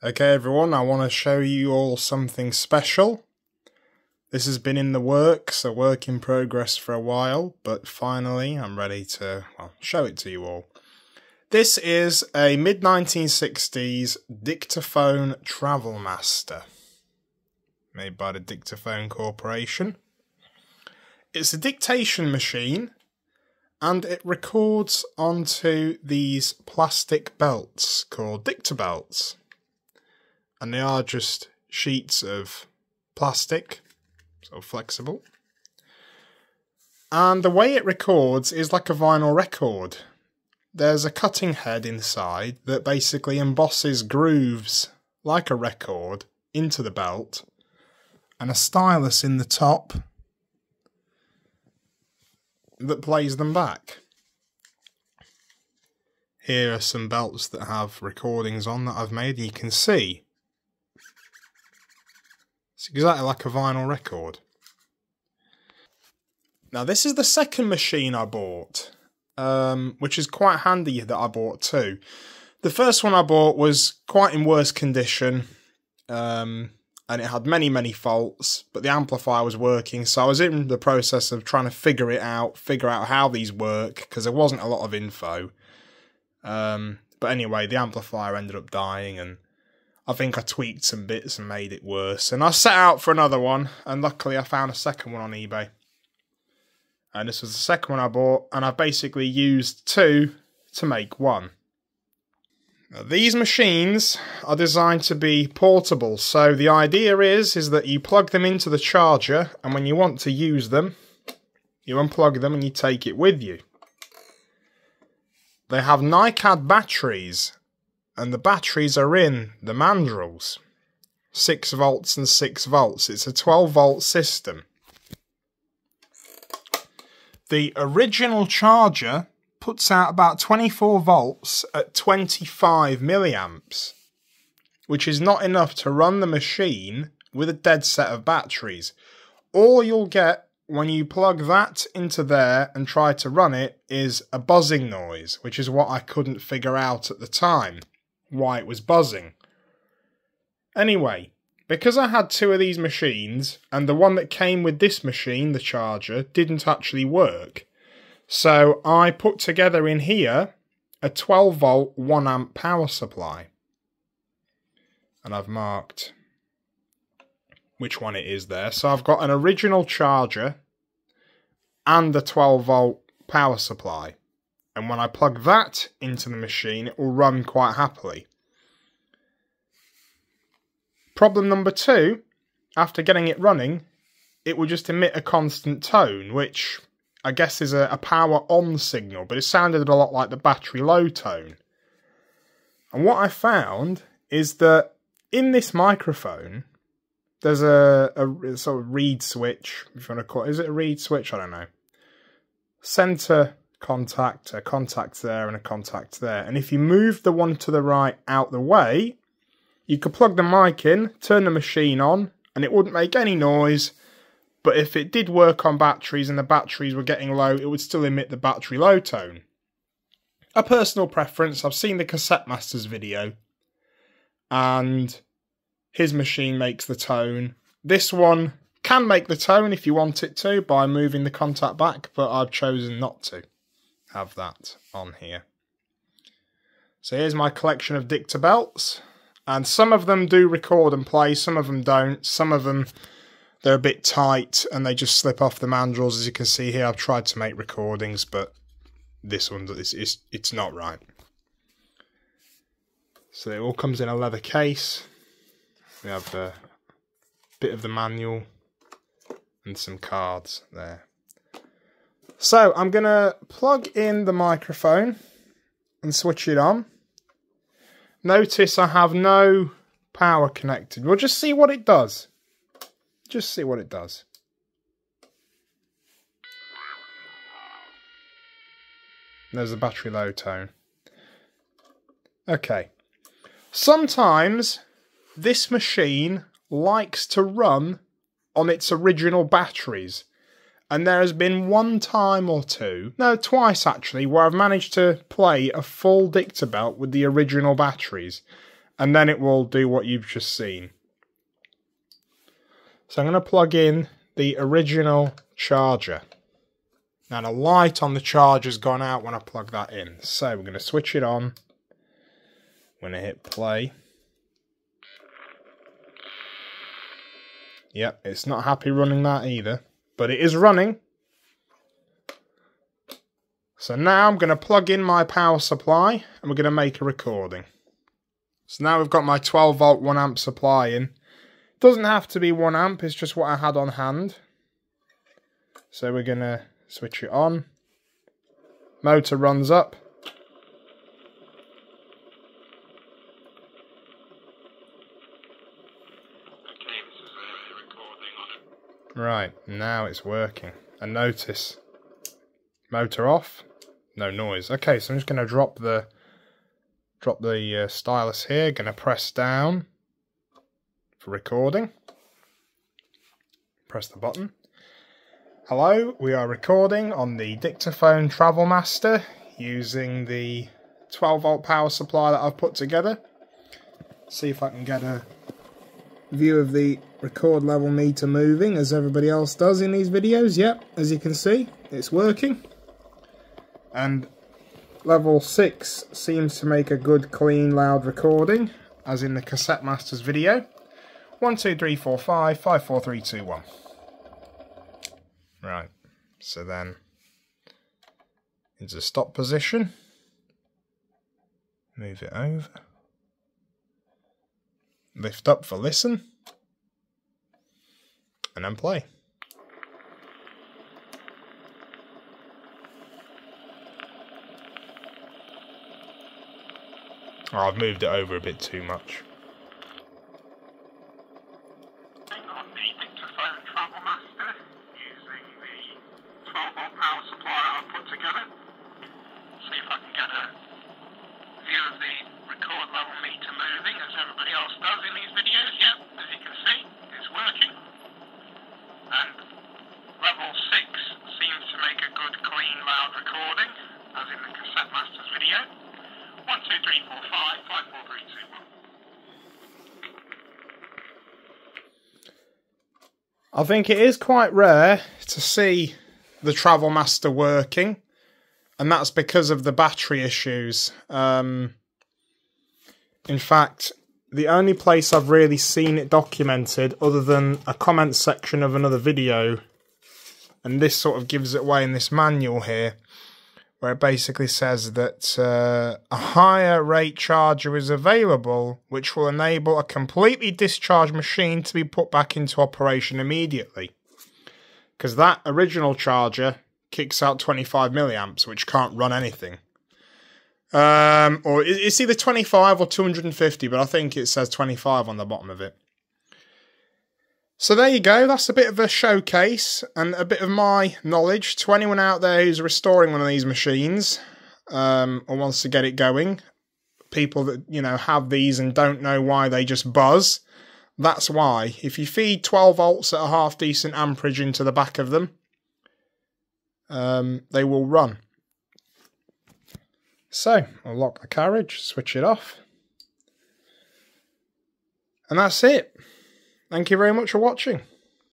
Okay everyone, I want to show you all something special. This has been in the works, a work in progress for a while, but finally I'm ready to, show it to you all. This is a mid-1960s Dictaphone Travel Master, made by the Dictaphone Corporation. It's a dictation machine, and it records onto these plastic belts called Dictabelts. And they are just sheets of plastic, so flexible. And the way it records is like a vinyl record. There's a cutting head inside that basically embosses grooves like a record into the belt, and a stylus in the top that plays them back. Here are some belts that have recordings on that I've made, and you can see it's exactly like a vinyl record. Now this is the second machine I bought, which is quite handy that I bought too. The first one I bought was quite in worse condition, and it had many faults, but the amplifier was working, so I was in the process of trying to figure out how these work, because there wasn't a lot of info. But anyway, the amplifier ended up dying, and I think I tweaked some bits and made it worse. And I set out for another one, and luckily I found a second one on eBay. And this was the second one I bought, and I basically used two to make one. Now, these machines are designed to be portable, so the idea is that you plug them into the charger, and when you want to use them, you unplug them and you take it with you. They have NiCad batteries, and the batteries are in the mandrels. 6 volts and 6 volts. It's a 12-volt system. The original charger puts out about 24 volts at 25 milliamps, which is not enough to run the machine with a dead set of batteries. All you'll get when you plug that into there and try to run it is a buzzing noise, which is what I couldn't figure out at the time, why it was buzzing. Anyway, because I had two of these machines, and the one that came with this machine, the charger, didn't actually work, so I put together in here a 12 volt 1 amp power supply. And I've marked which one it is there. So I've got an original charger and a 12 volt power supply. And when I plug that into the machine, it will run quite happily. Problem number 2, after getting it running, it will just emit a constant tone, which I guess is a power on signal, but it sounded a lot like the battery low tone. And what I found is that in this microphone, there's a sort of reed switch, if you want to call it. Is it a reed switch? I don't know. Center contact, a contact there and a contact there. And if you move the one to the right out the way, you could plug the mic in, turn the machine on, and it wouldn't make any noise. But if it did work on batteries and the batteries were getting low, it would still emit the battery low tone. A personal preference, I've seen the Cassette Master's video, and his machine makes the tone. This one can make the tone if you want it to by moving the contact back, but I've chosen not to have that on here. So here's my collection of Dictabelts, and some of them do record and play, some of them don't. Some of them, they're a bit tight and they just slip off the mandrels. As you can see here, I've tried to make recordings, but this one, it's not right. So it all comes in a leather case. We have a bit of the manual and some cards there. So I'm going to plug in the microphone and switch it on. Notice I have no power connected. We'll just see what it does. Just see what it does. There's a battery low tone. Okay. Sometimes this machine likes to run on its original batteries. And there has been one time or two, no, twice actually, where I've managed to play a full Dictabelt with the original batteries. and then it will do what you've just seen. So I'm going to plug in the original charger. Now the light on the charger's gone out when I plug that in. So we're going to switch it on. I'm going to hit play. Yep, it's not happy running that either, but it is running. So now I'm going to plug in my power supply and we're going to make a recording. So now we've got my 12 volt 1 amp supply in. Doesn't have to be 1 amp, it's just what I had on hand. So we're going to switch it on. Motor runs up. Right, now it's working. And notice, motor off, no noise. Okay, so I'm just going to drop the stylus here. Going to press down for recording. Press the button. Hello, we are recording on the Dictaphone Travel Master using the 12 volt power supply that I've put together. See if I can get a view of the record level meter moving as everybody else does in these videos. Yep, as you can see, it's working. And level 6 seems to make a good, clean, loud recording, as in the Cassette Master's video. 1, 2, 3, 4, 5, 5, 4, 3, 2, 1. Right, so then into stop position. Move it over. Lift up for listen. And then play. Oh, I've moved it over a bit too much. On the Dictaphone Travel Master using the 12 volt power supply I've put together. See if I can get a view of the record level meter moving as everybody else does in these videos. Yep, as you can see, it's working. And level 6 seems to make a good, clean, loud recording, as in the Cassette Master's video. 1, 2, 3, 4, 5, 5, 4, 3, 2, 1. I think it is quite rare to see the Travel Master working, and that's because of the battery issues. In fact, the only place I've really seen it documented, other than a comment section of another video, and this sort of gives it away in this manual here, where it basically says that a higher rate charger is available, which will enable a completely discharged machine to be put back into operation immediately. Because that original charger kicks out 25 milliamps, which can't run anything. Or it's either 25 or 250, but I think it says 25 on the bottom of it. So there you go, that's a bit of a showcase and a bit of my knowledge to anyone out there who's restoring one of these machines or wants to get it going. People that, you know, have these and don't know why they just buzz. That's why. If you feed 12 volts at a half decent amperage into the back of them, they will run. So, I'll lock the carriage, switch it off. And that's it. Thank you very much for watching.